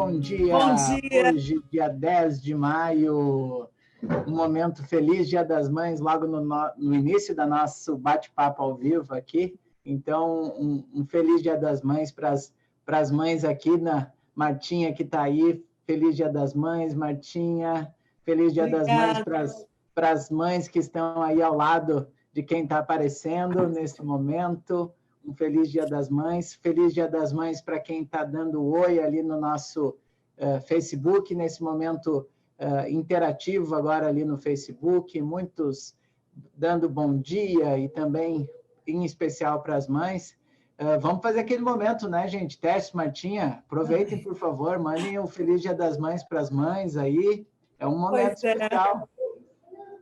bom dia! Bom dia! Hoje, dia 10 de maio, um momento feliz, Dia das Mães, logo no início do nosso bate-papo ao vivo aqui. Então, um feliz Dia das Mães para as mães aqui, Martinha que está aí. Feliz Dia das Mães, Martinha. Feliz Dia das Mães para as mães que estão aí ao lado de quem está aparecendo nesse momento. Um feliz Dia das Mães. Feliz Dia das Mães para quem está dando oi ali no nosso Facebook, nesse momento interativo agora ali no Facebook. Muitos dando bom dia e também, em especial, para as mães. Vamos fazer aquele momento, né, gente? Teste, Martinha. Aproveitem, por favor. Mandem um feliz Dia das Mães para as mães aí. É um momento especial.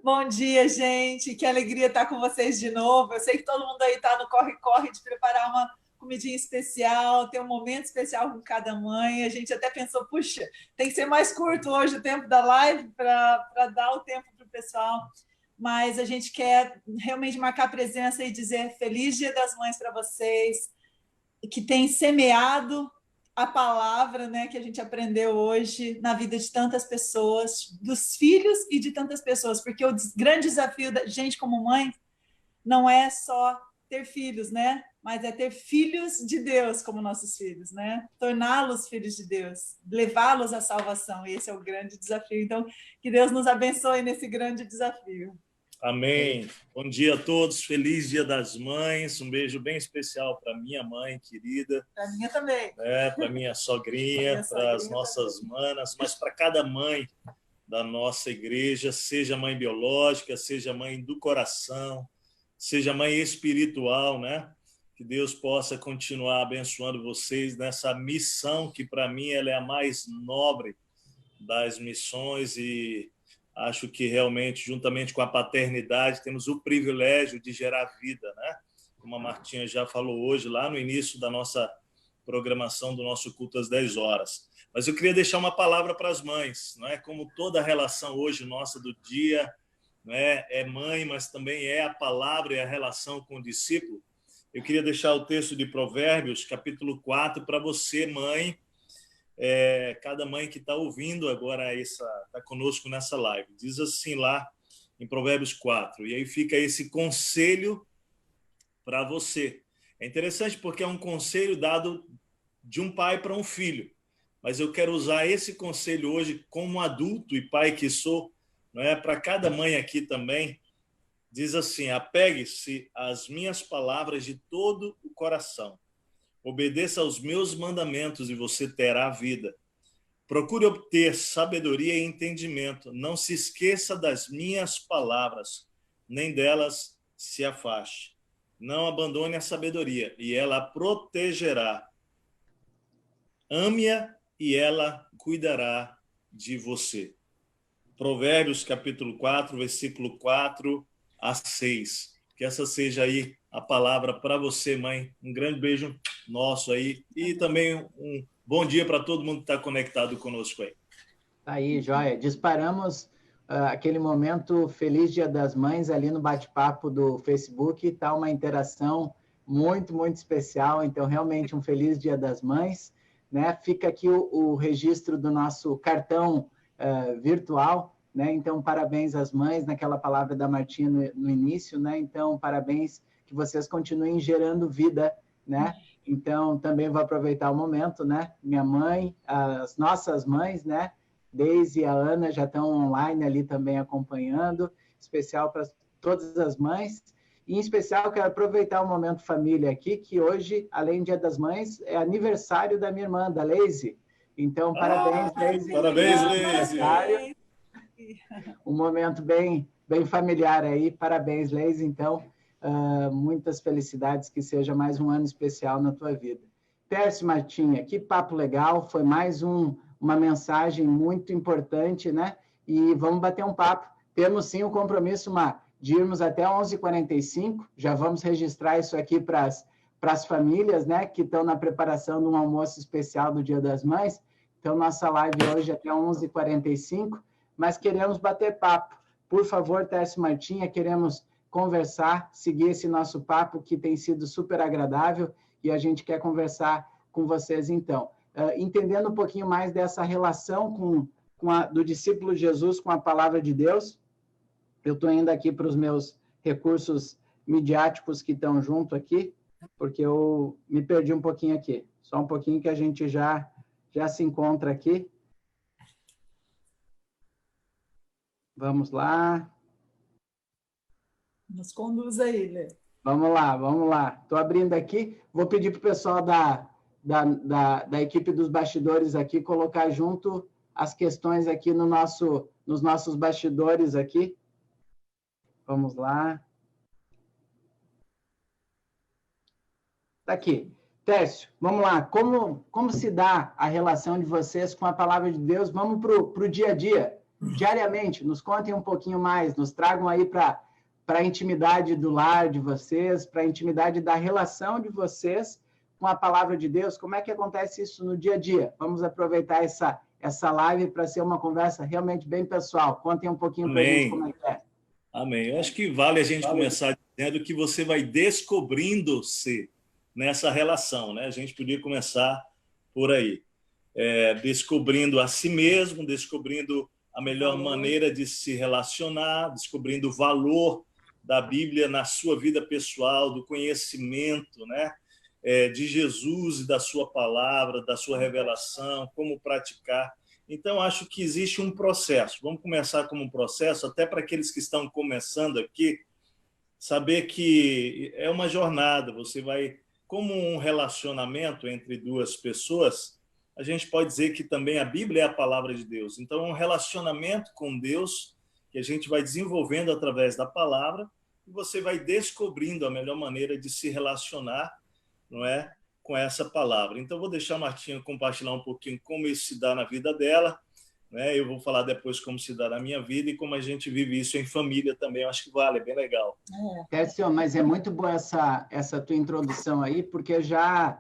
Bom dia, gente. Que alegria estar com vocês de novo. Eu sei que todo mundo aí está no corre-corre de preparar uma comidinha especial, ter um momento especial com cada mãe. A gente até pensou, puxa, tem que ser mais curto hoje o tempo da live para dar o tempo para o pessoal. Mas a gente quer realmente marcar presença e dizer feliz Dia das Mães para vocês, que tem semeado a palavra, né, que a gente aprendeu hoje na vida de tantas pessoas, dos filhos e de tantas pessoas, porque o grande desafio da gente como mãe não é só ter filhos, né, mas é ter filhos de Deus como nossos filhos, né, torná-los filhos de Deus, levá-los à salvação, e esse é o grande desafio. Então, que Deus nos abençoe nesse grande desafio. Amém. Bom dia a todos. Feliz Dia das Mães. Um beijo bem especial para minha mãe querida. Para minha também. Para minha sogrinha, para as nossas manas, mas para cada mãe da nossa igreja, seja mãe biológica, seja mãe do coração, seja mãe espiritual, né? Que Deus possa continuar abençoando vocês nessa missão que, para mim, ela é a mais nobre das missões e acho que realmente, juntamente com a paternidade, temos o privilégio de gerar vida, né? Como a Martinha já falou hoje, lá no início da nossa programação do nosso culto às 10 horas. Mas eu queria deixar uma palavra para as mães, não é? Como toda a relação hoje nossa do dia, não é mãe, mas também é a palavra e a relação com o discípulo. Eu queria deixar o texto de Provérbios, capítulo 4, para você, mãe, cada mãe que está ouvindo agora está conosco nessa live. Diz assim lá em Provérbios 4, e aí fica esse conselho para você. É interessante porque é um conselho dado de um pai para um filho, mas eu quero usar esse conselho hoje como adulto e pai que sou, não é, para cada mãe aqui também. Diz assim: apegue-se às minhas palavras de todo o coração. Obedeça aos meus mandamentos e você terá vida. Procure obter sabedoria e entendimento. Não se esqueça das minhas palavras, nem delas se afaste. Não abandone a sabedoria, e ela a protegerá. Ame-a e ela cuidará de você. Provérbios, capítulo 4, versículo 4 a 6. Que essa seja aí a palavra para você, mãe. Um grande beijo nosso aí e também um bom dia para todo mundo que está conectado conosco aí. Aí, joia. Disparamos aquele momento Feliz Dia das Mães ali no bate-papo do Facebook. Está uma interação muito, muito especial. Então, realmente, um Feliz Dia das Mães, né? Fica aqui o registro do nosso cartão virtual, né? Então, parabéns às mães, naquela palavra da Martinha no início, né? Então, parabéns, que vocês continuem gerando vida, né? Então, também vou aproveitar o momento, né? Minha mãe, as nossas mães, né? Deise e a Ana já estão online ali também acompanhando, especial para todas as mães. E, em especial, quero aproveitar o momento família aqui, que hoje, além do Dia das Mães, é aniversário da minha irmã, da Leise. Então, parabéns, Leise. Parabéns, Leise. Um momento bem, bem familiar aí. Parabéns, Leise. Então, muitas felicidades, que seja mais um ano especial na tua vida. Tércio, Martinha, que papo legal. Foi mais uma mensagem muito importante, né? E vamos bater um papo. Temos, sim, o compromisso, de irmos até 11h45. Já vamos registrar isso aqui para as famílias, né? Que estão na preparação de um almoço especial do Dia das Mães. Então, nossa live hoje até 11h45. Mas queremos bater papo. Por favor, Tércio, Martinha, queremos conversar, seguir esse nosso papo que tem sido super agradável e a gente quer conversar com vocês, então. entendendo um pouquinho mais dessa relação do discípulo Jesus com a palavra de Deus. Eu estou indo aqui para os meus recursos midiáticos que estão junto aqui, porque eu me perdi um pouquinho aqui. Só um pouquinho que a gente já se encontra aqui. Vamos lá. Nos conduz aí, Lê. Vamos lá. Estou abrindo aqui. Vou pedir para o pessoal da equipe dos bastidores aqui colocar junto as questões aqui nos nossos bastidores aqui. Vamos lá. Está aqui. Tércio, vamos lá. Como se dá a relação de vocês com a palavra de Deus? Vamos para o dia a dia, diariamente. Nos contem um pouquinho mais, nos tragam aí para a intimidade do lar de vocês, para a intimidade da relação de vocês com a palavra de Deus. Como é que acontece isso no dia a dia? Vamos aproveitar essa live para ser uma conversa realmente bem pessoal. Contem um pouquinho para a gente como é que é. Amém. Eu acho que vale a gente começar dizendo que você vai descobrindo-se nessa relação, né? A gente podia começar por aí, descobrindo a si mesmo, descobrindo a melhor maneira de se relacionar, descobrindo o valor da Bíblia na sua vida pessoal, do conhecimento, né? De Jesus e da sua palavra, da sua revelação, como praticar. Então, acho que existe um processo. Vamos começar como um processo, até para aqueles que estão começando aqui, saber que é uma jornada, você vai... Como um relacionamento entre duas pessoas, a gente pode dizer que também a Bíblia é a palavra de Deus. Então, é um relacionamento com Deus que a gente vai desenvolvendo através da palavra e você vai descobrindo a melhor maneira de se relacionar, não é, com essa palavra. Então, vou deixar a Martinha compartilhar um pouquinho como isso se dá na vida dela, né? Eu vou falar depois como se dá na minha vida e como a gente vive isso em família também. Eu acho que vale, é bem legal. Tércio, mas é muito boa essa tua introdução aí, porque já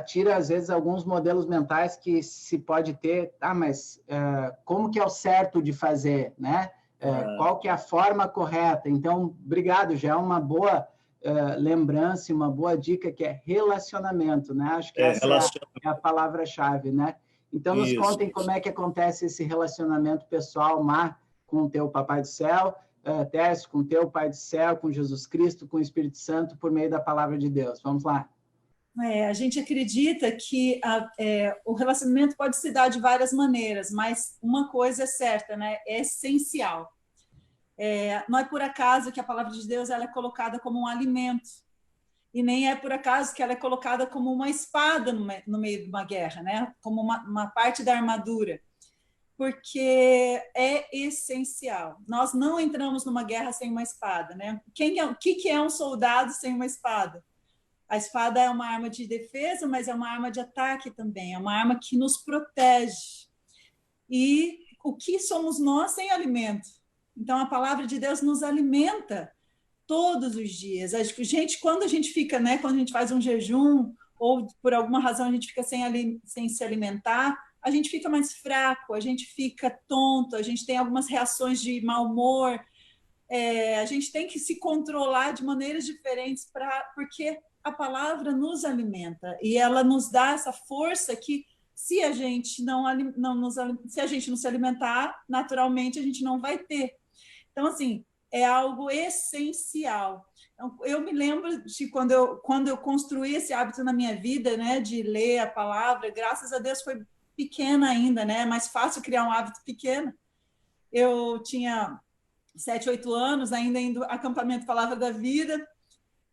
tira, às vezes, alguns modelos mentais que se pode ter, mas como que é o certo de fazer, né? Qual que é a forma correta? Então, obrigado, já é uma boa lembrança, uma boa dica, que é relacionamento, né? Acho que essa é a palavra-chave, né? Então, nos contem como é que acontece esse relacionamento pessoal, Mar, com o teu Papai do Céu, Tércio, com o teu Pai do Céu, com Jesus Cristo, com o Espírito Santo, por meio da palavra de Deus. Vamos lá. A gente acredita que o relacionamento pode se dar de várias maneiras, mas uma coisa é certa, né? É essencial. Não é por acaso que a palavra de Deus ela é colocada como um alimento. E nem é por acaso que ela é colocada como uma espada no meio de uma guerra, né? Como uma parte da armadura, porque é essencial. Nós não entramos numa guerra sem uma espada, né? O que é um soldado sem uma espada? A espada é uma arma de defesa, mas é uma arma de ataque também, é uma arma que nos protege. E o que somos nós sem alimento? Então, a palavra de Deus nos alimenta todos os dias. Quando a gente fica, né, quando a gente faz um jejum, ou por alguma razão a gente fica sem se alimentar, a gente fica mais fraco, a gente fica tonto, a gente tem algumas reações de mau humor, a gente tem que se controlar de maneiras diferentes, porque a palavra nos alimenta, e ela nos dá essa força que, se a gente não se alimentar, naturalmente a gente não vai ter. Então, assim, é algo essencial. Então, eu me lembro de quando eu construí esse hábito na minha vida, né, de ler a palavra, graças a Deus foi pequena ainda, né, é mais fácil criar um hábito pequeno. Eu tinha 7, 8 anos, ainda indo ao acampamento Palavra da Vida,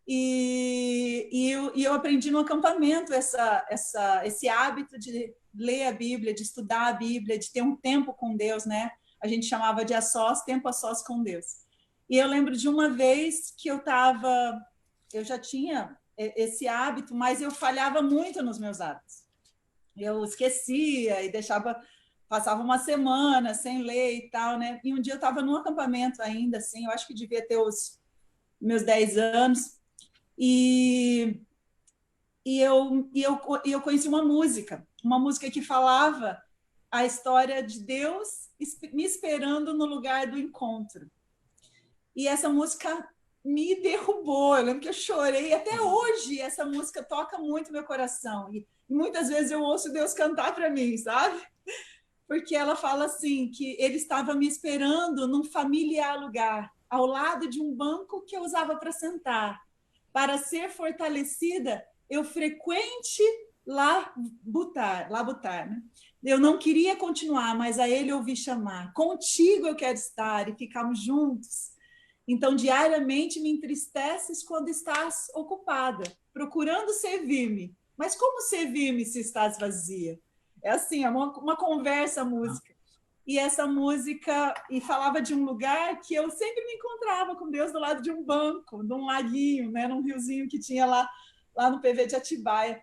e eu aprendi no acampamento esse hábito de ler a Bíblia, de estudar a Bíblia, de ter um tempo com Deus, né? A gente chamava de tempo a sós com Deus. E eu lembro de uma vez que eu já tinha esse hábito, mas eu falhava muito nos meus hábitos. Eu esquecia e passava uma semana sem ler e tal, né? E um dia eu estava num acampamento ainda, assim, eu acho que devia ter os meus 10 anos, e eu conheci uma música que falava a história de Deus me esperando no lugar do encontro. E essa música me derrubou. Eu lembro que eu chorei. Até hoje, essa música toca muito meu coração. E muitas vezes eu ouço Deus cantar para mim, sabe? Porque ela fala assim, que ele estava me esperando num familiar lugar, ao lado de um banco que eu usava para sentar. Para ser fortalecida, eu frequente Labutar, né? Eu não queria continuar, mas a ele ouvi chamar. Contigo eu quero estar e ficarmos juntos. Então, diariamente me entristeces quando estás ocupada, procurando servir-me. Mas como servir-me se estás vazia? É assim, é uma conversa, a música. E essa música, e falava de um lugar que eu sempre me encontrava com Deus do lado de um banco, de um laguinho, né, num riozinho que tinha lá no PV de Atibaia.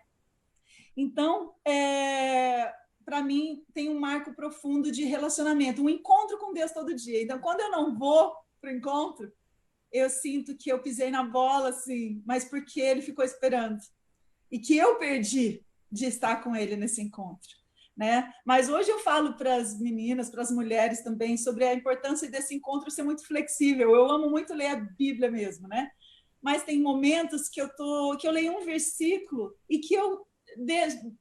Então, para mim, tem um marco profundo de relacionamento, um encontro com Deus todo dia. Então, quando eu não vou para o encontro, eu sinto que eu pisei na bola, assim, mas porque ele ficou esperando. E que eu perdi de estar com ele nesse encontro. Né? Mas hoje eu falo para as meninas, para as mulheres também, sobre a importância desse encontro ser muito flexível. Eu amo muito ler a Bíblia mesmo, né? Mas tem momentos que eu leio um versículo e que eu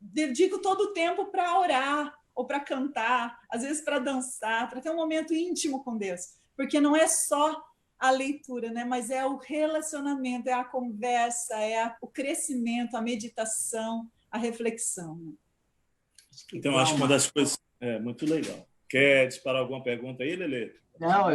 dedico todo o tempo para orar ou para cantar, às vezes para dançar, para ter um momento íntimo com Deus, porque não é só a leitura, né? Mas é o relacionamento, é a conversa, o crescimento, a meditação, a reflexão. Né? Então, acho que uma das coisas é muito legal. Quer disparar alguma pergunta aí, Lelê? Não,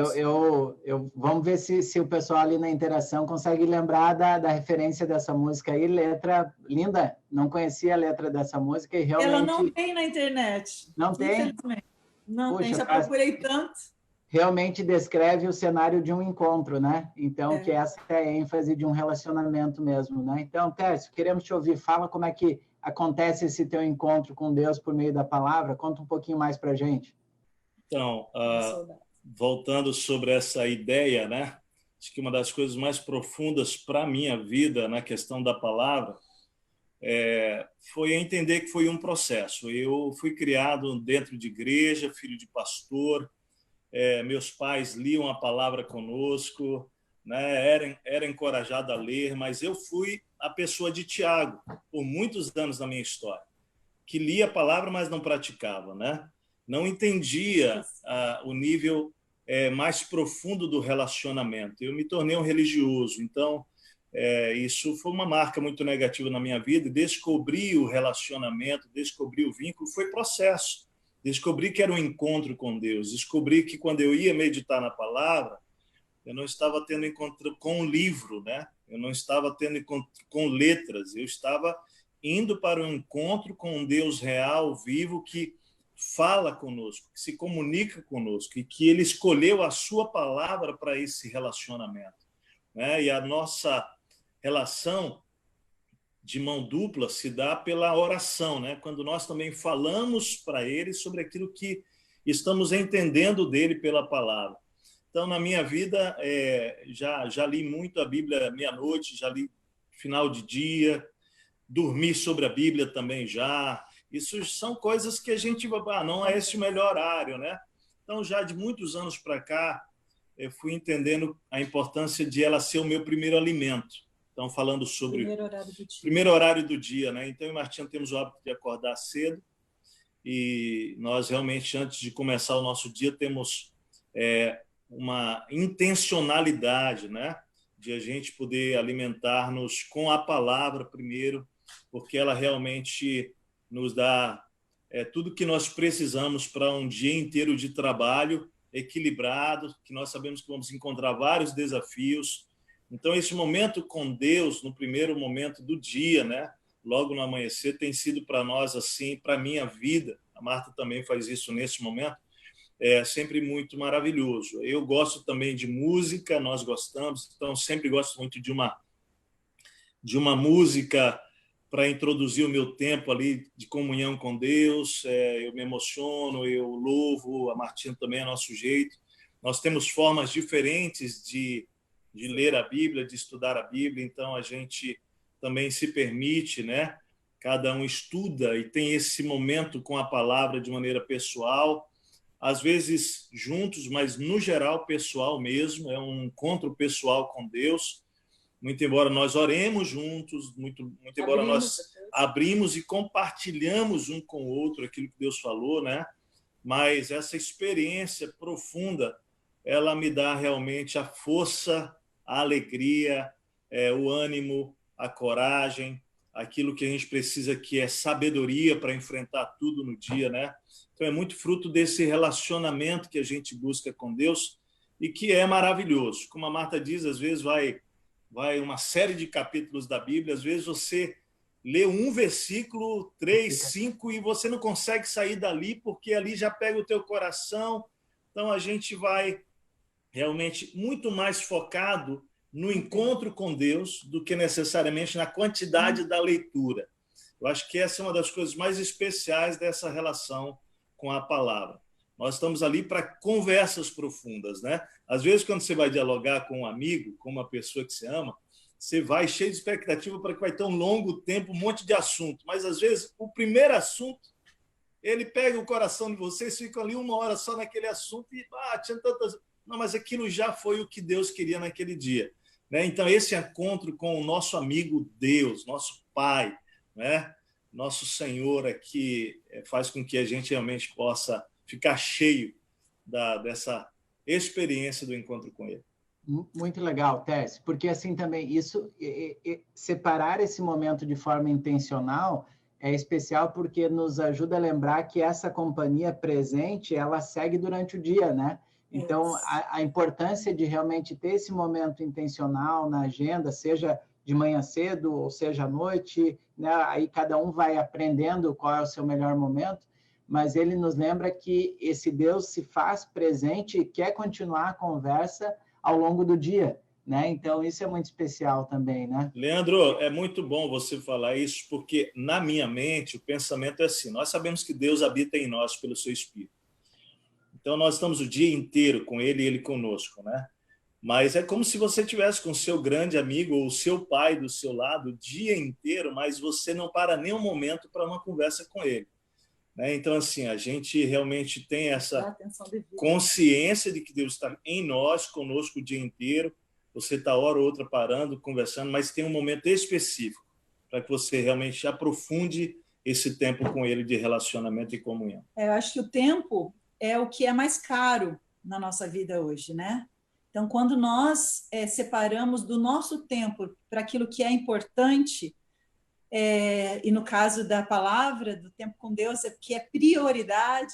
vamos ver se o pessoal ali na interação consegue lembrar da referência dessa música aí, letra linda, não conhecia a letra dessa música e realmente... Ela não tem na internet. Não tem? Infelizmente. Não Puxa, tem, já procurei tanto. Realmente descreve o cenário de um encontro, né? Então, que essa é a ênfase de um relacionamento mesmo, né? Então, Tércio, queremos te ouvir, fala como é que acontece esse teu encontro com Deus por meio da palavra, conta um pouquinho mais para a gente. Então, voltando sobre essa ideia, né? Acho que uma das coisas mais profundas para a minha vida na questão da palavra foi entender que foi um processo. Eu fui criado dentro de igreja, filho de pastor, meus pais liam a palavra conosco, né? Era encorajado a ler, mas eu fui a pessoa de Tiago por muitos anos na minha história, que lia a palavra, mas não praticava, né? Não entendia o nível mais profundo do relacionamento. Eu me tornei um religioso, então isso foi uma marca muito negativa na minha vida. Descobrir o relacionamento, descobrir o vínculo, foi processo. Descobri que era um encontro com Deus. Descobri que quando eu ia meditar na palavra, eu não estava tendo encontro com um livro, né? Eu não estava tendo encontro com letras. Eu estava indo para um encontro com um Deus real, vivo, que fala conosco, que se comunica conosco e que ele escolheu a sua palavra para esse relacionamento, né? E a nossa relação de mão dupla se dá pela oração, né? Quando nós também falamos para ele sobre aquilo que estamos entendendo dele pela palavra. Então, na minha vida, já li muito a Bíblia meia-noite, já li final de dia, dormi sobre a Bíblia também já. Isso são coisas que a gente... não é esse o melhor horário, né? Então, já de muitos anos para cá, eu fui entendendo a importância de ela ser o meu primeiro alimento. Então, falando sobre primeiro horário do dia, né? Então, eu e Martinha temos o hábito de acordar cedo e nós realmente, antes de começar o nosso dia, temos uma intencionalidade, né? De a gente poder alimentar-nos com a palavra primeiro, porque ela realmente nos dá tudo que nós precisamos para um dia inteiro de trabalho equilibrado, que nós sabemos que vamos encontrar vários desafios. Então, esse momento com Deus, no primeiro momento do dia, né? Logo no amanhecer, tem sido para nós assim, para a minha vida, a Marta também faz isso nesse momento, é sempre muito maravilhoso. Eu gosto também de música, nós gostamos, então sempre gosto muito de uma música para introduzir o meu tempo ali de comunhão com Deus. Eu me emociono, eu louvo, a Martina também é nosso jeito. Nós temos formas diferentes de ler a Bíblia, de estudar a Bíblia, então a gente também se permite, né? Cada um estuda e tem esse momento com a palavra de maneira pessoal. às vezes juntos, mas no geral pessoal mesmo, é um encontro pessoal com Deus. Muito embora nós oremos juntos, muito embora nós abrimos e compartilhamos um com o outro aquilo que Deus falou, né? Mas essa experiência profunda, ela me dá realmente a força, a alegria, o ânimo, a coragem, aquilo que a gente precisa, que é sabedoria para enfrentar tudo no dia, né? Então é muito fruto desse relacionamento que a gente busca com Deus e que é maravilhoso. Como a Marta diz, às vezes vai uma série de capítulos da Bíblia, às vezes você lê um versículo, 3, 5, e você não consegue sair dali, porque ali já pega o teu coração. Então a gente vai realmente muito mais focado no encontro com Deus do que necessariamente na quantidade da leitura. Eu acho que essa é uma das coisas mais especiais dessa relação com a palavra. Nós estamos ali para conversas profundas, né? Às vezes, quando você vai dialogar com um amigo, com uma pessoa que você ama, você vai cheio de expectativa para que vai ter um longo tempo, um monte de assunto. Mas, às vezes, o primeiro assunto, ele pega o coração de vocês, ficam ali 1 hora só naquele assunto e tinha tantas... Não, mas aquilo já foi o que Deus queria naquele dia, né? Então, esse encontro com o nosso amigo Deus, nosso Pai, né? Nosso Senhor aqui, faz com que a gente realmente possa ficar cheio dessa experiência do encontro com Ele. Muito legal, Tércio, porque assim também, separar esse momento de forma intencional é especial porque nos ajuda a lembrar que essa companhia presente, ela segue durante o dia, né? Então, a importância de realmente ter esse momento intencional na agenda, seja de manhã cedo ou seja à noite, né? Aí cada um vai aprendendo qual é o seu melhor momento, mas ele nos lembra que esse Deus se faz presente e quer continuar a conversa ao longo do dia, né? Então, isso é muito especial também, né? Leandro, é muito bom você falar isso, porque na minha mente o pensamento é assim, nós sabemos que Deus habita em nós pelo seu Espírito. Então, nós estamos o dia inteiro com Ele e Ele conosco, né? Mas é como se você estivesse com o seu grande amigo ou o seu pai do seu lado o dia inteiro, mas você não para nem um momento para uma conversa com Ele. Então, assim, a gente realmente tem essa consciência de que Deus está em nós, conosco o dia inteiro. Você está hora ou outra parando, conversando, mas tem um momento específico para que você realmente aprofunde esse tempo com Ele de relacionamento e comunhão. Eu acho que o tempo é o que é mais caro na nossa vida hoje, né? Então, quando nós separamos do nosso tempo para aquilo que é importante, e no caso da palavra, do tempo com Deus, que é prioridade,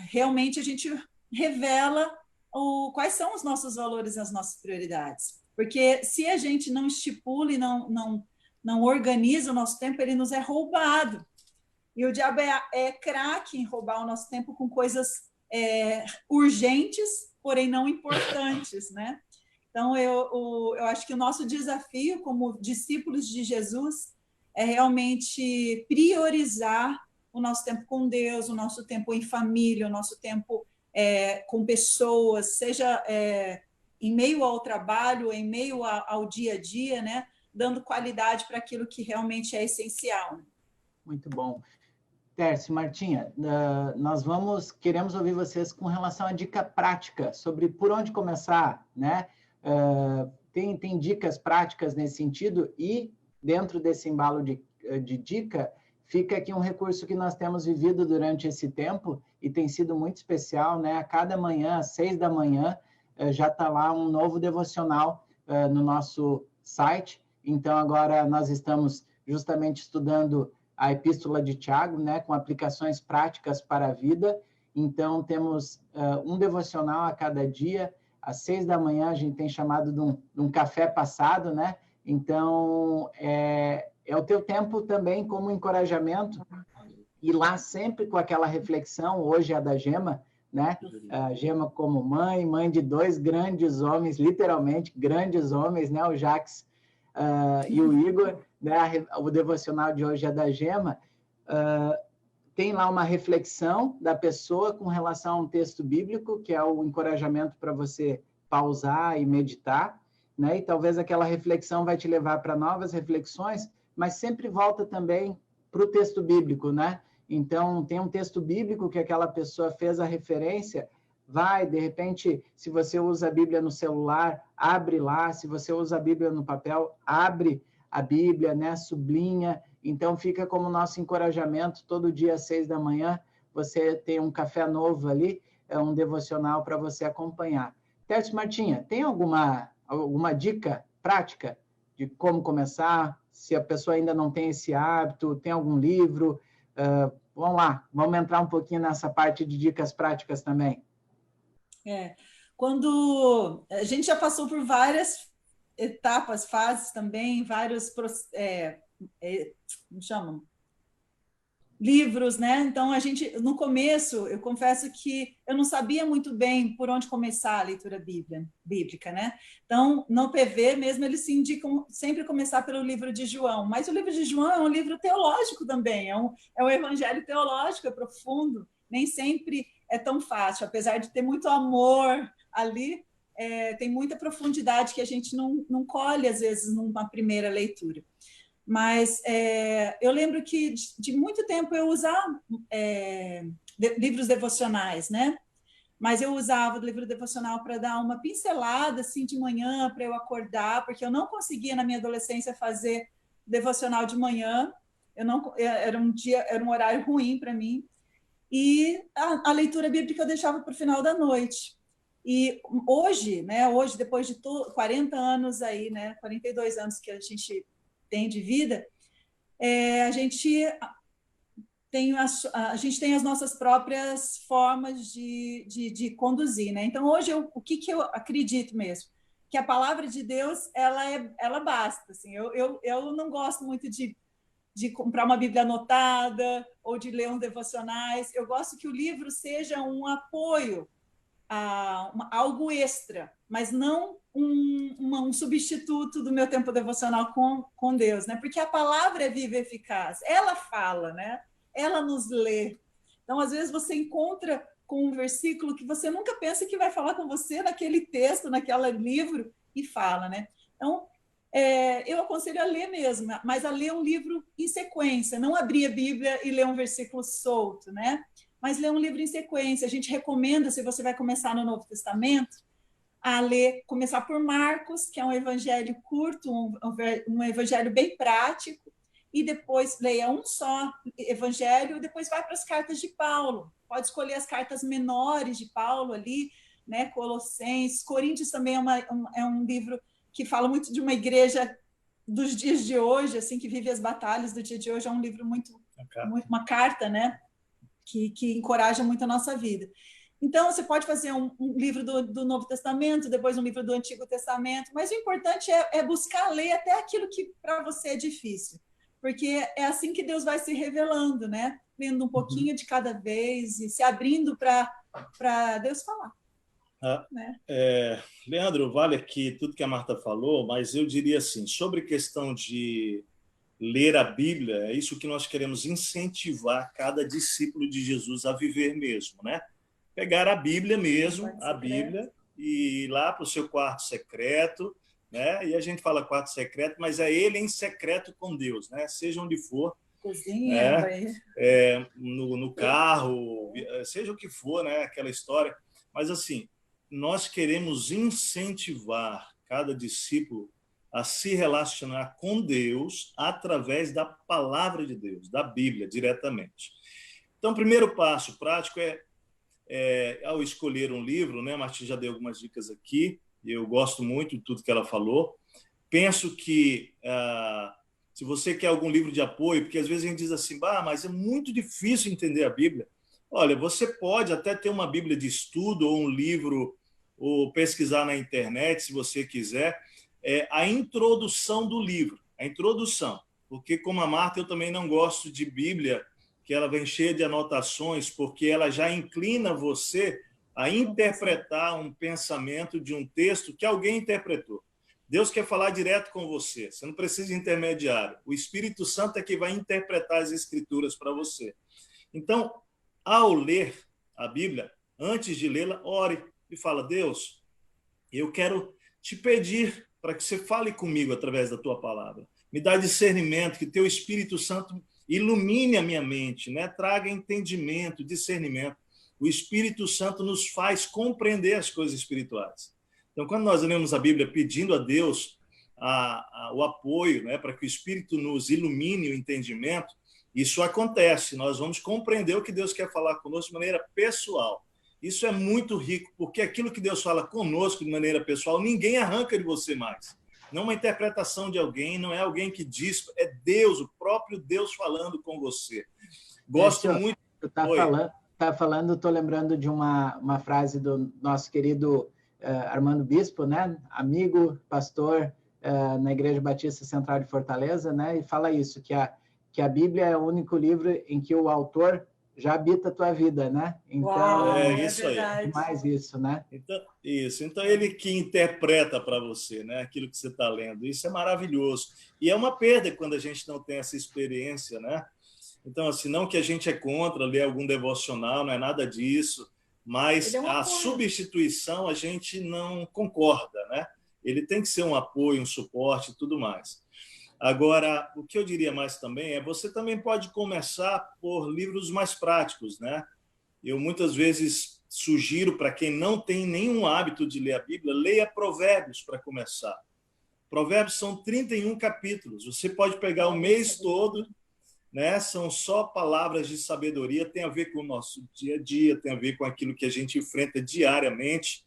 realmente a gente revela quais são os nossos valores e as nossas prioridades. Porque se a gente não estipula e não organiza o nosso tempo, ele nos é roubado. E o diabo é craque em roubar o nosso tempo com coisas urgentes, porém não importantes, né? Então, eu acho que o nosso desafio como discípulos de Jesus é realmente priorizar o nosso tempo com Deus, o nosso tempo em família, o nosso tempo com pessoas, seja em meio ao trabalho, em meio ao dia a dia, né? Dando qualidade para aquilo que realmente é essencial. Muito bom. Tércio, Martinha, nós queremos ouvir vocês com relação à dica prática sobre por onde começar, né? Tem dicas práticas nesse sentido e dentro desse embalo de dica fica aqui um recurso que nós temos vivido durante esse tempo e tem sido muito especial, né? A cada manhã, às 6 da manhã, já está lá um novo devocional no nosso site. Então, agora nós estamos justamente estudando a Epístola de Tiago, né? Com aplicações práticas para a vida. Então, temos um devocional a cada dia. Às 6 da manhã, a gente tem chamado de um café passado, né? Então, é o teu tempo também como encorajamento, e lá sempre com aquela reflexão, hoje é a da Gema, né? A Gema como mãe de 2 grandes homens, literalmente grandes homens, né? O Jax e o Igor, né? O devocional de hoje é da Gema. Tem lá uma reflexão da pessoa com relação a um texto bíblico, que é o encorajamento para você pausar e meditar, né? E talvez aquela reflexão vai te levar para novas reflexões, mas sempre volta também para o texto bíblico, né? Então, tem um texto bíblico que aquela pessoa fez a referência, vai, de repente, se você usa a Bíblia no celular, abre lá, se você usa a Bíblia no papel, abre a Bíblia, né? Sublinha. Então, fica como nosso encorajamento, todo dia às 6 da manhã, você tem um café novo ali, é um devocional para você acompanhar. Tércio Martinha, tem alguma dica prática de como começar? Se a pessoa ainda não tem esse hábito, tem algum livro? Vamos lá, vamos entrar um pouquinho nessa parte de dicas práticas também. Quando a gente já passou por várias etapas, fases também, vários como chamam? Livros, né? Então, no começo, eu confesso que eu não sabia muito bem por onde começar a leitura bíblica, né? Então, no PV mesmo, eles se indicam sempre começar pelo livro de João, mas o livro de João é um livro teológico também, é um evangelho teológico, é profundo, nem sempre é tão fácil, apesar de ter muito amor ali, tem muita profundidade que a gente não colhe, às vezes, numa primeira leitura. Mas eu lembro que de muito tempo eu usava livros devocionais, né? Mas eu usava o livro devocional para dar uma pincelada assim de manhã, para eu acordar, porque eu não conseguia na minha adolescência fazer devocional de manhã. Era um horário ruim para mim. E a leitura bíblica eu deixava para o final da noite. E hoje, né? Hoje, depois de 40 anos aí, né? 42 anos que a gente tem de vida, a gente tem as nossas próprias formas de conduzir, né? Então, hoje, o que eu acredito mesmo? Que a palavra de Deus, ela basta. Assim, eu não gosto muito de comprar uma Bíblia anotada ou de ler devocionais. Eu gosto que o livro seja um apoio, algo extra, mas não um substituto do meu tempo devocional com Deus, né? Porque a palavra é viva e eficaz, ela fala, né? Ela nos lê. Então, às vezes, você encontra com um versículo que você nunca pensa que vai falar com você naquele texto, naquele livro, e fala, né? Então, eu aconselho a ler mesmo, mas a ler um livro em sequência, não abrir a Bíblia e ler um versículo solto, né? Mas ler um livro em sequência. A gente recomenda, se você vai começar no Novo Testamento, começar por Marcos, que é um evangelho curto, um evangelho bem prático, e depois leia um só evangelho, e depois vai para as cartas de Paulo. Pode escolher as cartas menores de Paulo ali, né? Colossenses, Coríntios também é um livro que fala muito de uma igreja dos dias de hoje, assim, que vive as batalhas do dia de hoje. É um livro muito uma carta, né? Que encoraja muito a nossa vida. Então, você pode fazer um livro do Novo Testamento, depois um livro do Antigo Testamento, mas o importante é buscar ler até aquilo que para você é difícil, porque é assim que Deus vai se revelando, né? Lendo um pouquinho de cada vez e se abrindo para Deus falar. Né? Leandro, vale aqui tudo que a Marta falou, mas eu diria assim, sobre questão de ler a Bíblia, é isso que nós queremos incentivar cada discípulo de Jesus a viver mesmo, né? Pegar a Bíblia mesmo, a Bíblia, e ir lá para o seu quarto secreto, né? E a gente fala quarto secreto, mas é ele em secreto com Deus, né? Seja onde for, cozinha, né? No carro, seja o que for, né? Aquela história. Mas assim, nós queremos incentivar cada discípulo a se relacionar com Deus através da palavra de Deus, da Bíblia, diretamente. Então, o primeiro passo prático ao escolher um livro, né? A Martim já deu algumas dicas aqui, eu gosto muito de tudo que ela falou. Penso que, se você quer algum livro de apoio, porque às vezes a gente diz assim, mas é muito difícil entender a Bíblia. Olha, você pode até ter uma Bíblia de estudo ou um livro, ou pesquisar na internet, se você quiser, a introdução do livro, a introdução, porque como a Marta, eu também não gosto de Bíblia, que ela vem cheia de anotações, porque ela já inclina você a interpretar um pensamento de um texto que alguém interpretou. Deus quer falar direto com você, você não precisa de intermediário. O Espírito Santo é que vai interpretar as Escrituras para você. Então, ao ler a Bíblia, antes de lê-la, ore e fala, Deus, eu quero te pedir para que você fale comigo através da tua palavra. Me dá discernimento, que teu Espírito Santo ilumine a minha mente, né? Traga entendimento, discernimento. O Espírito Santo nos faz compreender as coisas espirituais. Então, quando nós lemos a Bíblia pedindo a Deus o apoio, né, para que o Espírito nos ilumine o entendimento, isso acontece. Nós vamos compreender o que Deus quer falar conosco de maneira pessoal. Isso é muito rico, porque aquilo que Deus fala conosco de maneira pessoal, ninguém arranca de você mais. Não é uma interpretação de alguém, não é alguém que diz, é Deus, o próprio Deus falando com você. Gosto muito... Tu tá falando, estou lembrando de uma frase do nosso querido Armando Bispo, né? Amigo, pastor na Igreja Batista Central de Fortaleza, né? E fala isso, que a Bíblia é o único livro em que o autor já habita a tua vida, né? Então, é isso aí. Mais isso, né? Então ele que interpreta para você, né? Aquilo que você está lendo. Isso é maravilhoso. E é uma perda quando a gente não tem essa experiência, né? Então, assim, não que a gente é contra ler algum devocional, não é nada disso, mas a substituição a gente não concorda, né? Ele tem que ser um apoio, um suporte e tudo mais. Agora, o que eu diria mais também é você também pode começar por livros mais práticos, né? Eu muitas vezes sugiro para quem não tem nenhum hábito de ler a Bíblia, leia Provérbios para começar. Provérbios são 31 capítulos. Você pode pegar o mês todo, né? São só palavras de sabedoria, tem a ver com o nosso dia a dia, tem a ver com aquilo que a gente enfrenta diariamente.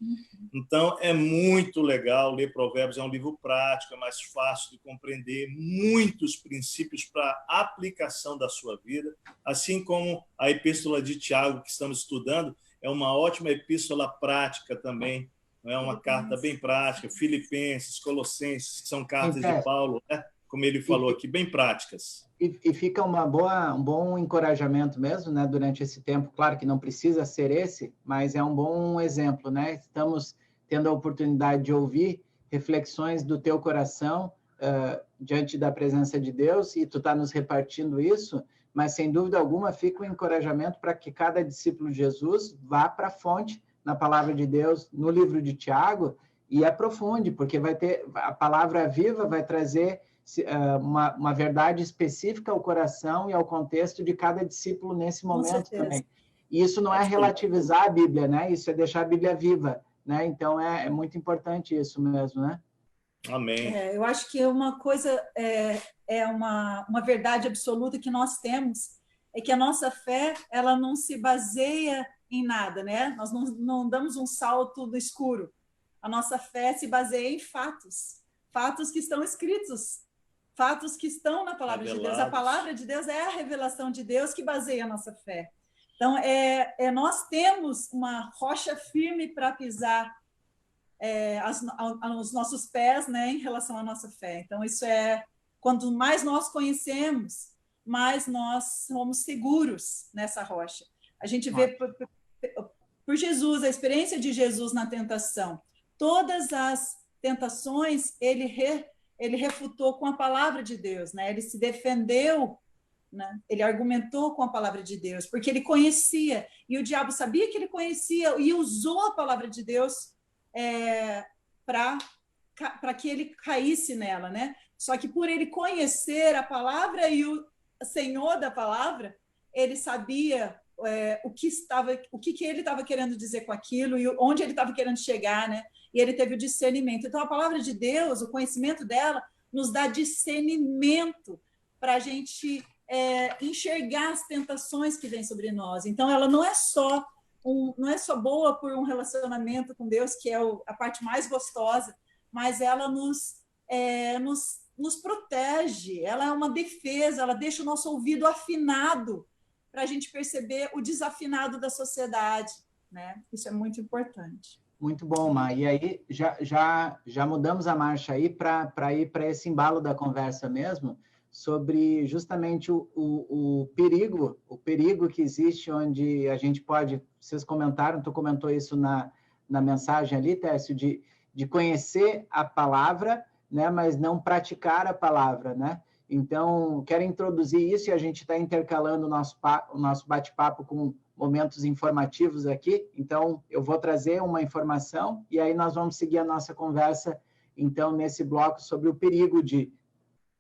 Então, é muito legal ler Provérbios, é um livro prático, é mais fácil de compreender, muitos princípios para aplicação da sua vida, assim como a Epístola de Tiago, que estamos estudando, é uma ótima epístola prática também, é uma carta bem prática, Filipenses, Colossenses, que são cartas de Paulo, né? Como ele falou aqui, bem práticas. E fica um bom encorajamento mesmo, né, durante esse tempo. Claro que não precisa ser esse, mas é um bom exemplo, né? Estamos tendo a oportunidade de ouvir reflexões do teu coração diante da presença de Deus, e tu está nos repartindo isso, mas sem dúvida alguma fica um encorajamento para que cada discípulo de Jesus vá para a fonte na palavra de Deus, no livro de Tiago, e aprofunde, porque vai ter a palavra viva, vai trazer uma verdade específica ao coração e ao contexto de cada discípulo nesse momento também. E isso não é relativizar a Bíblia, né? Isso é deixar a Bíblia viva, né? Então, é muito importante isso mesmo, né? Amém. Eu acho que uma coisa, uma verdade absoluta que nós temos, é que a nossa fé, ela não se baseia em nada, né? Nós não damos um salto no escuro. A nossa fé se baseia em fatos. Fatos que estão escritos. Fatos que estão na palavra de Deus. A palavra de Deus é a revelação de Deus que baseia a nossa fé. Então, nós temos uma rocha firme para pisar os nossos pés, né, em relação à nossa fé. Então, isso quanto mais nós conhecemos, mais nós somos seguros nessa rocha. A gente vê por Jesus, a experiência de Jesus na tentação. Todas as tentações, ele refutou com a palavra de Deus, né? Ele se defendeu, né? Ele argumentou com a palavra de Deus, porque ele conhecia, e o diabo sabia que ele conhecia, e usou a palavra de Deus para que ele caísse nela, né? Só que por ele conhecer a palavra e o Senhor da palavra, ele sabia o que ele estava querendo dizer com aquilo e onde ele estava querendo chegar, né? E ele teve o discernimento. Então, a palavra de Deus, o conhecimento dela, nos dá discernimento para a gente enxergar as tentações que vêm sobre nós. Então, ela não é só boa por um relacionamento com Deus, que é a parte mais gostosa, mas ela nos protege, ela é uma defesa, ela deixa o nosso ouvido afinado para a gente perceber o desafinado da sociedade, né? Isso é muito importante. Muito bom, Má. E aí, já mudamos a marcha aí para ir para esse embalo da conversa mesmo, sobre justamente o perigo que existe, onde a gente pode, vocês comentaram, tu comentou isso na mensagem ali, Tércio, de conhecer a palavra, né, mas não praticar a palavra, né? Então, quero introduzir isso, e a gente está intercalando o nosso bate-papo com momentos informativos aqui. Então, eu vou trazer uma informação e aí nós vamos seguir a nossa conversa, então, nesse bloco sobre o perigo de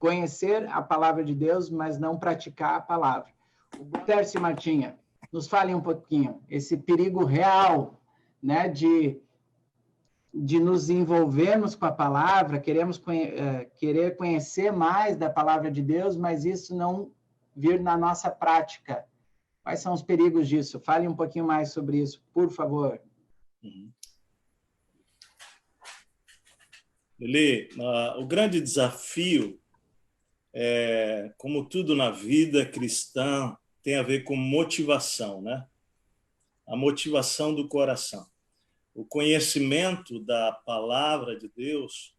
conhecer a palavra de Deus, mas não praticar a palavra. O Tércio Martinha, nos fale um pouquinho, esse perigo real, né, de nos envolvermos com a palavra, querer conhecer mais da palavra de Deus, mas isso não vir na nossa prática. Quais são os perigos disso? Fale um pouquinho mais sobre isso, por favor. Lelê, o grande desafio, como tudo na vida cristã, tem a ver com motivação, né? A motivação do coração. O conhecimento da palavra de Deus,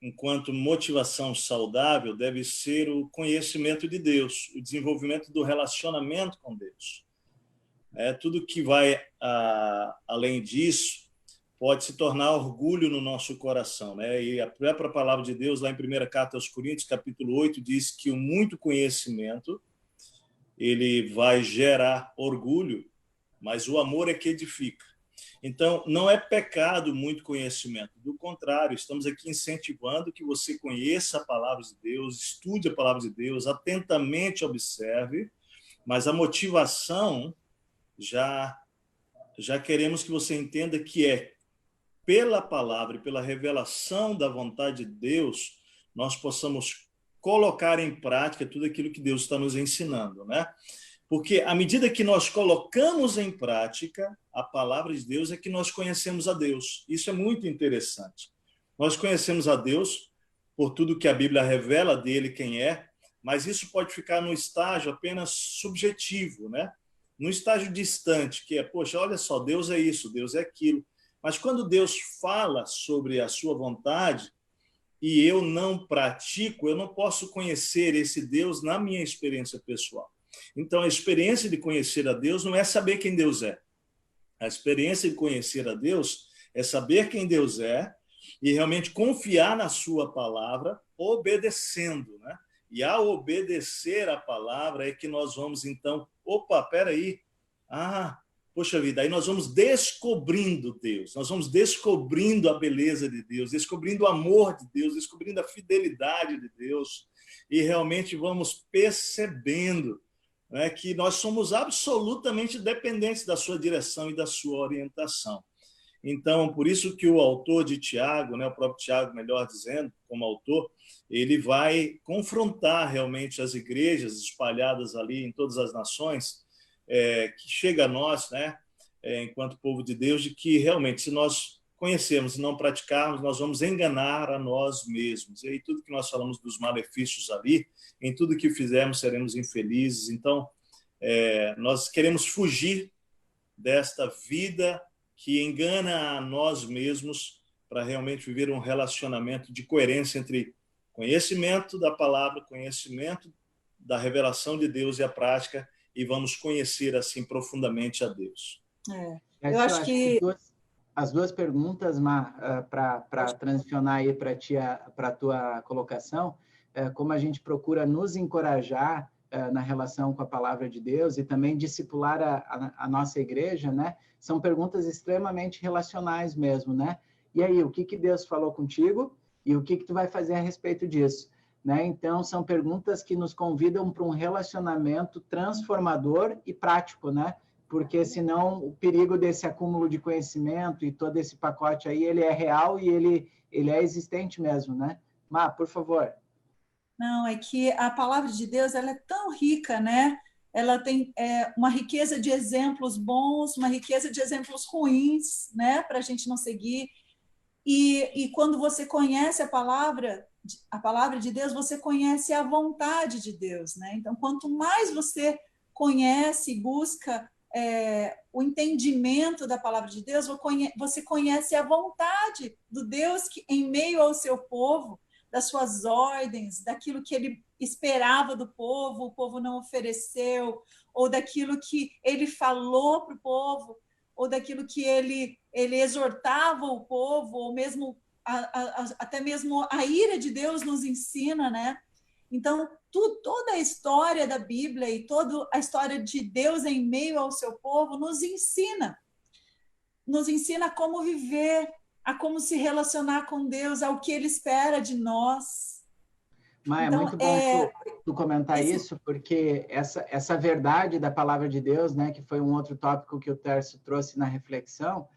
enquanto motivação saudável, deve ser o conhecimento de Deus, o desenvolvimento do relacionamento com Deus. Tudo que vai além disso pode se tornar orgulho no nosso coração, né? E a própria palavra de Deus, lá em 1ª Carta aos Coríntios, capítulo 8, diz que o muito conhecimento ele vai gerar orgulho, mas o amor é que edifica. Então, não é pecado muito conhecimento. Do contrário, estamos aqui incentivando que você conheça a palavra de Deus, estude a palavra de Deus, atentamente observe, mas a motivação já queremos que você entenda que pela palavra e pela revelação da vontade de Deus, nós possamos colocar em prática tudo aquilo que Deus está nos ensinando, né? Porque à medida que nós colocamos em prática a palavra de Deus, é que nós conhecemos a Deus. Isso é muito interessante. Nós conhecemos a Deus por tudo que a Bíblia revela dele, quem é, mas isso pode ficar no estágio apenas subjetivo, né? No estágio distante, que poxa, olha só, Deus é isso, Deus é aquilo. Mas quando Deus fala sobre a sua vontade e eu não pratico, eu não posso conhecer esse Deus na minha experiência pessoal. Então, a experiência de conhecer a Deus não é saber quem Deus é. A experiência de conhecer a Deus é saber quem Deus é e realmente confiar na sua palavra, obedecendo, né? E ao obedecer a palavra é que nós vamos, então, peraí, poxa vida, aí nós vamos descobrindo Deus, nós vamos descobrindo a beleza de Deus, descobrindo o amor de Deus, descobrindo a fidelidade de Deus e realmente vamos percebendo, né, que nós somos absolutamente dependentes da sua direção e da sua orientação. Então, por isso que o autor de Tiago, né, o próprio Tiago, melhor dizendo, como autor, ele vai confrontar realmente as igrejas espalhadas ali em todas as nações, que chega a nós, né, enquanto povo de Deus, de que realmente, se nós conhecermos e não praticarmos, nós vamos enganar a nós mesmos. E aí tudo que nós falamos dos malefícios ali, em tudo que fizermos seremos infelizes. Então, nós queremos fugir desta vida que engana a nós mesmos para realmente viver um relacionamento de coerência entre conhecimento da palavra, conhecimento da revelação de Deus e a prática, e vamos conhecer assim profundamente a Deus. Eu acho que as duas perguntas, para transicionar aí para a tua colocação, como a gente procura nos encorajar na relação com a palavra de Deus e também discipular a nossa igreja, né? São perguntas extremamente relacionais mesmo, né? E aí, o que Deus falou contigo e o que tu vai fazer a respeito disso? Né? Então, são perguntas que nos convidam para um relacionamento transformador e prático, né? Porque senão o perigo desse acúmulo de conhecimento e todo esse pacote aí, ele é real e ele é existente mesmo, né? Má, por favor. Não, é que a palavra de Deus ela é tão rica, né? Ela tem uma riqueza de exemplos bons, uma riqueza de exemplos ruins, né? Para a gente não seguir. E quando você conhece a palavra de Deus, você conhece a vontade de Deus, né? Então, quanto mais você conhece e busca o entendimento da palavra de Deus, você conhece a vontade do Deus que, em meio ao seu povo, das suas ordens, daquilo que ele esperava do povo, o povo não ofereceu, ou daquilo que ele falou para o povo, ou daquilo que ele exortava o povo, ou mesmo até mesmo a ira de Deus nos ensina, né? Então, toda a história da Bíblia e toda a história de Deus em meio ao seu povo nos ensina como viver, a como se relacionar com Deus, ao que Ele espera de nós. Maia, então, muito bom tu comentar isso, porque essa verdade da palavra de Deus, né, que foi um outro tópico que o Tércio trouxe na reflexão,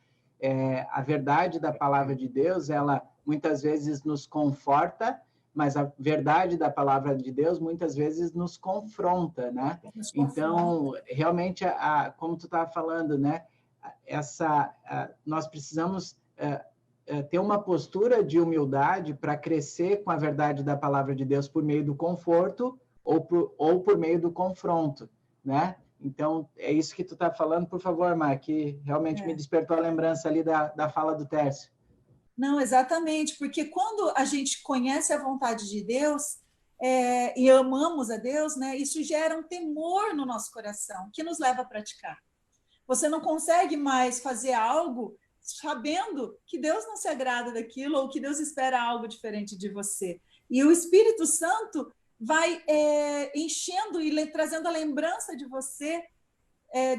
a verdade da palavra de Deus, ela muitas vezes nos conforta, mas a verdade da palavra de Deus muitas vezes nos confronta, né? Então, realmente, como tu estava falando, né, nós precisamos ter uma postura de humildade para crescer com a verdade da palavra de Deus por meio do conforto ou por meio do confronto, né? Então, é isso que tu está falando, por favor, Mar, que realmente me despertou a lembrança ali da fala do Tércio. Não, exatamente, porque quando a gente conhece a vontade de Deus e amamos a Deus, né, isso gera um temor no nosso coração, que nos leva a praticar. Você não consegue mais fazer algo sabendo que Deus não se agrada daquilo ou que Deus espera algo diferente de você. E o Espírito Santo vai enchendo e trazendo a lembrança de você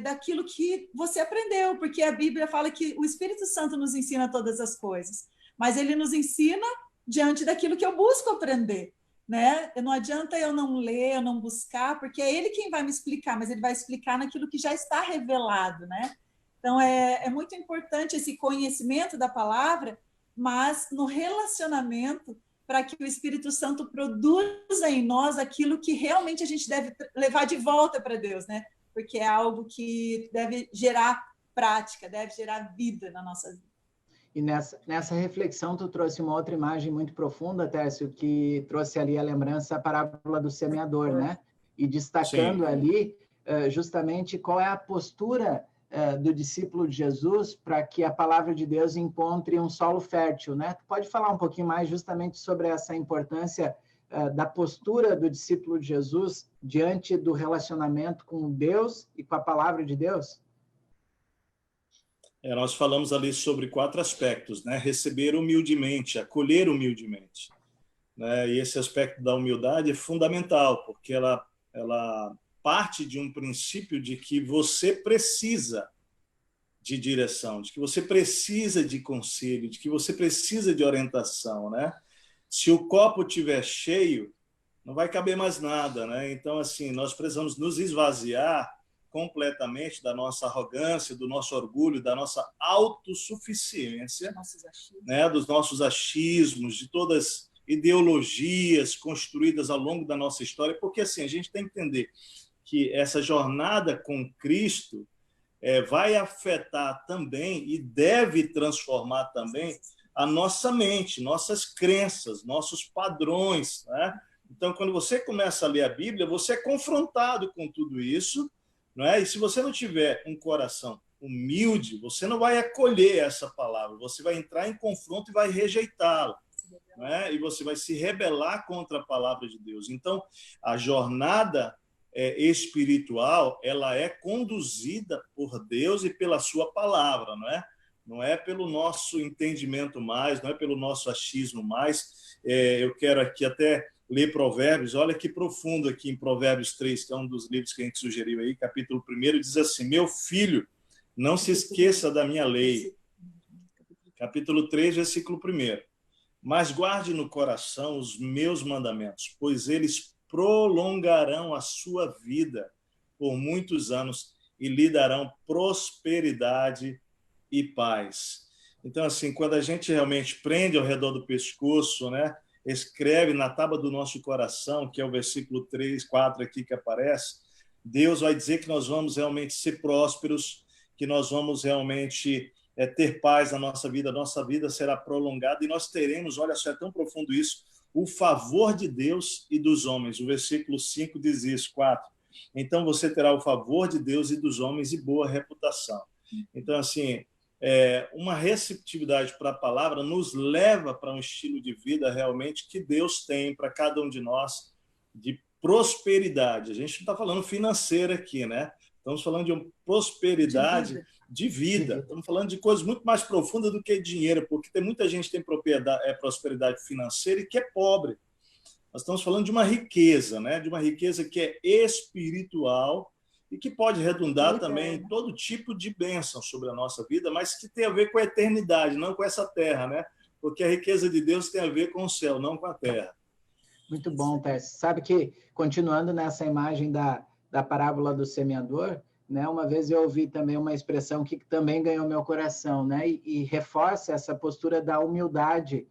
daquilo que você aprendeu, porque a Bíblia fala que o Espírito Santo nos ensina todas as coisas, mas ele nos ensina diante daquilo que eu busco aprender, né? Não adianta eu não ler, eu não buscar, porque é ele quem vai me explicar, mas ele vai explicar naquilo que já está revelado, né? Então, é muito importante esse conhecimento da palavra, mas no relacionamento, para que o Espírito Santo produza em nós aquilo que realmente a gente deve levar de volta para Deus, né? Porque é algo que deve gerar prática, deve gerar vida na nossa vida. E nessa reflexão, tu trouxe uma outra imagem muito profunda, Tércio, que trouxe ali a lembrança, a parábola do semeador, né? E destacando Sim. ali justamente qual é a postura do discípulo de Jesus para que a palavra de Deus encontre um solo fértil, né? Tu pode falar um pouquinho mais justamente sobre essa importância da postura do discípulo de Jesus diante do relacionamento com Deus e com a palavra de Deus? Nós falamos ali sobre 4 aspectos, né? Receber humildemente, acolher humildemente, né? E esse aspecto da humildade é fundamental, porque ela parte de um princípio de que você precisa de direção, de que você precisa de conselho, de que você precisa de orientação, né? Se o copo estiver cheio, não vai caber mais nada, né? Então, assim, nós precisamos nos esvaziar completamente da nossa arrogância, do nosso orgulho, da nossa autossuficiência, né? Dos nossos achismos, de todas as ideologias construídas ao longo da nossa história, porque, assim, a gente tem que entender que essa jornada com Cristo vai afetar também e deve transformar também a nossa mente, nossas crenças, nossos padrões, né? Então, quando você começa a ler a Bíblia, você é confrontado com tudo isso, não é? E se você não tiver um coração humilde, você não vai acolher essa palavra, você vai entrar em confronto e vai rejeitá-la, não é? E você vai se rebelar contra a palavra de Deus. Então, a jornada espiritual, ela é conduzida por Deus e pela sua palavra, não é? Não é pelo nosso entendimento mais, não é pelo nosso achismo mais. Eu quero aqui até ler Provérbios, olha que profundo aqui em Provérbios 3, que é um dos livros que a gente sugeriu aí, capítulo 1, diz assim: meu filho, não se esqueça da minha lei. Capítulo 3, versículo 1. Mas guarde no coração os meus mandamentos, pois eles prolongarão a sua vida por muitos anos e lhe darão prosperidade e paz. Então, assim, quando a gente realmente prende ao redor do pescoço, né, escreve na tábua do nosso coração, que é o versículo 3, 4 aqui que aparece, Deus vai dizer que nós vamos realmente ser prósperos, que nós vamos realmente ter paz na nossa vida será prolongada e nós teremos, olha só, é tão profundo isso, o favor de Deus e dos homens. O versículo 5 diz isso, 4. Então você terá o favor de Deus e dos homens e boa reputação. Então, assim, uma receptividade para a palavra nos leva para um estilo de vida realmente que Deus tem para cada um de nós, de prosperidade. A gente não está falando financeira aqui, né? Estamos falando de uma prosperidade de vida. Estamos falando de coisas muito mais profundas do que dinheiro, porque tem muita gente que tem prosperidade financeira e que é pobre. Nós estamos falando de uma riqueza, né? De uma riqueza que é espiritual e que pode redundar também em todo tipo de bênção sobre a nossa vida, mas que tem a ver com a eternidade, não com essa terra, né? Porque a riqueza de Deus tem a ver com o céu, não com a terra. Muito bom, Tércio. Sabe que, continuando nessa imagem da parábola do semeador, né, uma vez eu ouvi também uma expressão que também ganhou meu coração, né, e reforça essa postura da humildade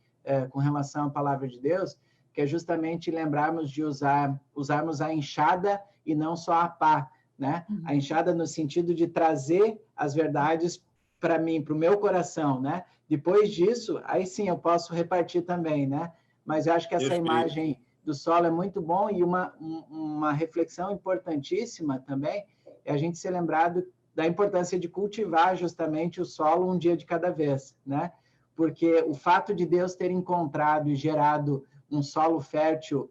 com relação à palavra de Deus, que é justamente lembrarmos de usarmos a enxada e não só a pá, né? A enxada no sentido de trazer as verdades para mim, para o meu coração, né? Depois disso, aí sim eu posso repartir também, né? Mas eu acho que essa imagem do solo é muito bom, e uma reflexão importantíssima também é a gente ser lembrado da importância de cultivar justamente o solo um dia de cada vez, né? Porque o fato de Deus ter encontrado e gerado um solo fértil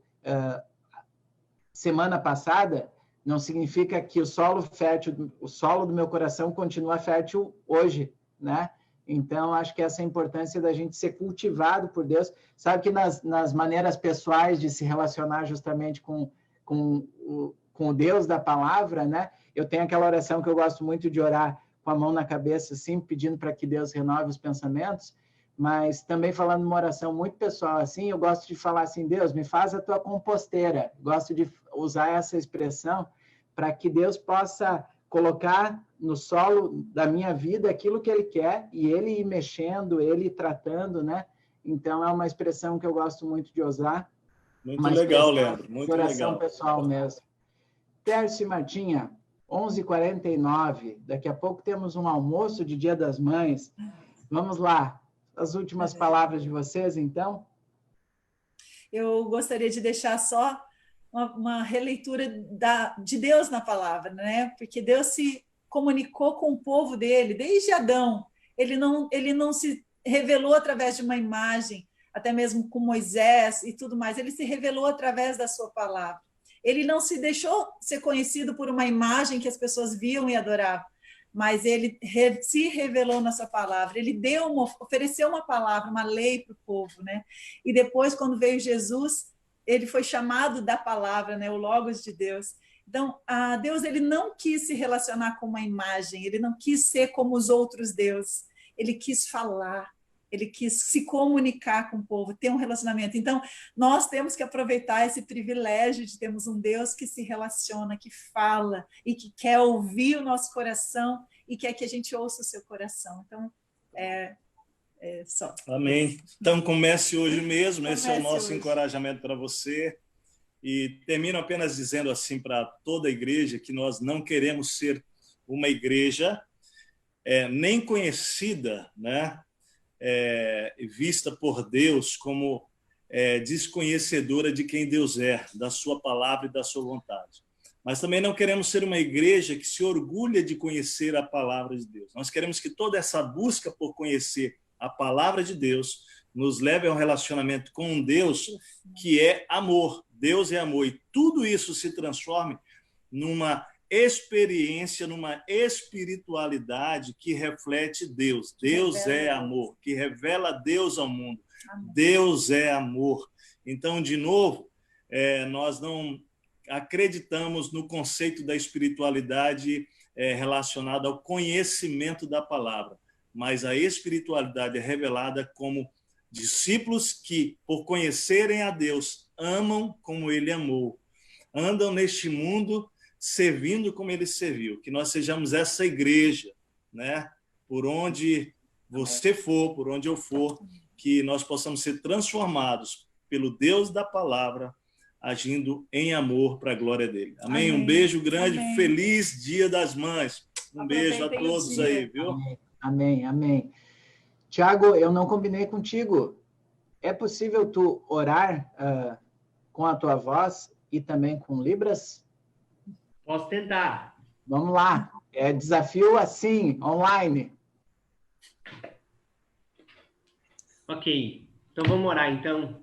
semana passada, não significa que o solo fértil, o solo do meu coração continua fértil hoje, né? Então, acho que essa é a importância da gente ser cultivado por Deus. Sabe que nas maneiras pessoais de se relacionar justamente com o Deus da palavra, né? Eu tenho aquela oração que eu gosto muito de orar com a mão na cabeça, assim, pedindo para que Deus renove os pensamentos, mas também falando uma oração muito pessoal, assim, eu gosto de falar assim: Deus, me faz a tua composteira. Gosto de usar essa expressão para que Deus possa colocar no solo da minha vida aquilo que Ele quer, e Ele ir mexendo, Ele ir tratando, né? Então, é uma expressão que eu gosto muito de usar. Muito legal, Leandro, muito oração legal. Pessoal mesmo. Tércio e Martinha, 11h49, daqui a pouco temos um almoço de Dia das Mães. Vamos lá, as últimas palavras de vocês, então? Eu gostaria de deixar só uma releitura de Deus na palavra, né? Porque Deus se comunicou com o povo dele desde Adão. Ele não se revelou através de uma imagem, até mesmo com Moisés e tudo mais. Ele se revelou através da sua palavra. Ele não se deixou ser conhecido por uma imagem que as pessoas viam e adoravam, mas ele se revelou na sua palavra. Ele ofereceu uma palavra, uma lei para o povo, né? E depois, quando veio Jesus, ele foi chamado da palavra, né? O Logos de Deus. Então, Deus, ele não quis se relacionar com uma imagem, ele não quis ser como os outros deuses, ele quis falar, ele quis se comunicar com o povo, ter um relacionamento. Então, nós temos que aproveitar esse privilégio de termos um Deus que se relaciona, que fala e que quer ouvir o nosso coração e quer que a gente ouça o seu coração. Então, só. Amém. Então, comece hoje mesmo, esse é o nosso encorajamento para você. E termino apenas dizendo assim para toda a igreja que nós não queremos ser uma igreja nem conhecida, né? Vista por Deus como desconhecedora de quem Deus é, da sua palavra e da sua vontade. Mas também não queremos ser uma igreja que se orgulha de conhecer a palavra de Deus. Nós queremos que toda essa busca por conhecer a palavra de Deus nos leve a um relacionamento com um Deus que é amor. Deus é amor, e tudo isso se transforme numa experiência, numa espiritualidade que reflete Deus. Deus é amor, que revela Deus ao mundo. Deus é amor. Então, de novo, nós não acreditamos no conceito da espiritualidade relacionada ao conhecimento da palavra, mas a espiritualidade é revelada como discípulos que, por conhecerem a Deus, amam como Ele amou, andam neste mundo servindo como Ele serviu. Que nós sejamos essa igreja, né? Por onde você for, por onde eu for, que nós possamos ser transformados pelo Deus da palavra, agindo em amor para a glória dele. Amém? Um beijo grande, feliz Dia das Mães. Um beijo a todos aí, viu? Amém, amém. Tiago, eu não combinei contigo. É possível tu orar com a tua voz e também com Libras? Posso tentar. Vamos lá. É desafio assim, online. Ok. Então vamos orar, então.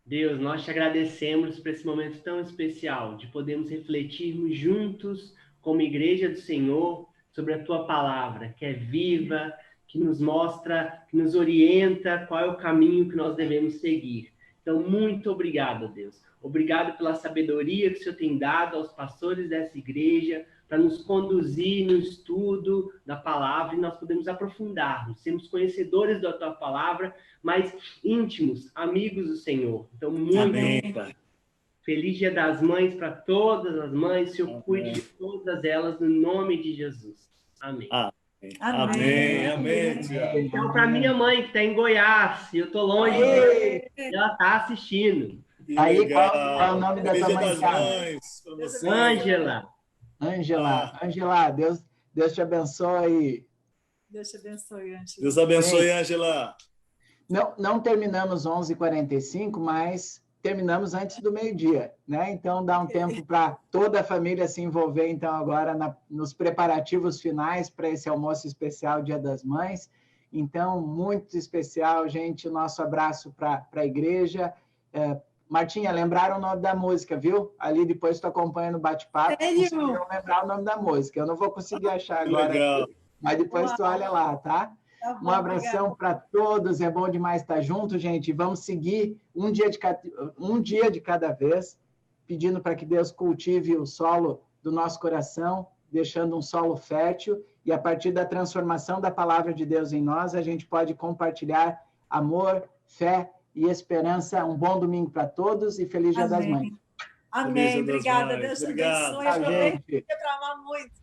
Deus, nós te agradecemos por esse momento tão especial de podermos refletirmos juntos como igreja do Senhor sobre a tua palavra, que é viva, que nos mostra, que nos orienta qual é o caminho que nós devemos seguir. Então, muito obrigado, Deus. Obrigado pela sabedoria que o Senhor tem dado aos pastores dessa igreja, para nos conduzir no estudo da palavra e nós podemos aprofundarmos, sermos conhecedores da tua palavra, mas íntimos, amigos do Senhor. Então, muito Amém, Pai. Feliz Dia das Mães para todas as mães. O Senhor cuide de todas elas, no nome de Jesus. Amém. Amém, amém. Então, para minha mãe que está em Goiás, e eu estou longe, ela está assistindo. Aí, qual é o nome da tua mãe? Das mães, para você. Ângela, Deus te abençoe. Deus te abençoe, Ângela. Deus abençoe, Ângela. Não terminamos 11h45, mas terminamos antes do meio-dia, né? Então, dá um tempo para toda a família se envolver, então, agora nos preparativos finais para esse almoço especial Dia das Mães. Então, muito especial, gente, o nosso abraço para a igreja. Martinha, lembraram o nome da música, viu? Ali depois tu acompanha no bate-papo. Conseguiram lembrar o nome da música. Eu não vou conseguir achar agora, aqui, mas depois tu olha lá, tá? Um abração para todos. É bom demais estar junto, gente. Vamos seguir um dia de cada vez, pedindo para que Deus cultive o solo do nosso coração, deixando um solo fértil, e a partir da transformação da palavra de Deus em nós, a gente pode compartilhar amor, fé e esperança. Um bom domingo para todos e feliz Dia das Mães. Amém. Obrigada. Deus te abençoe. Aproveite para amar muito.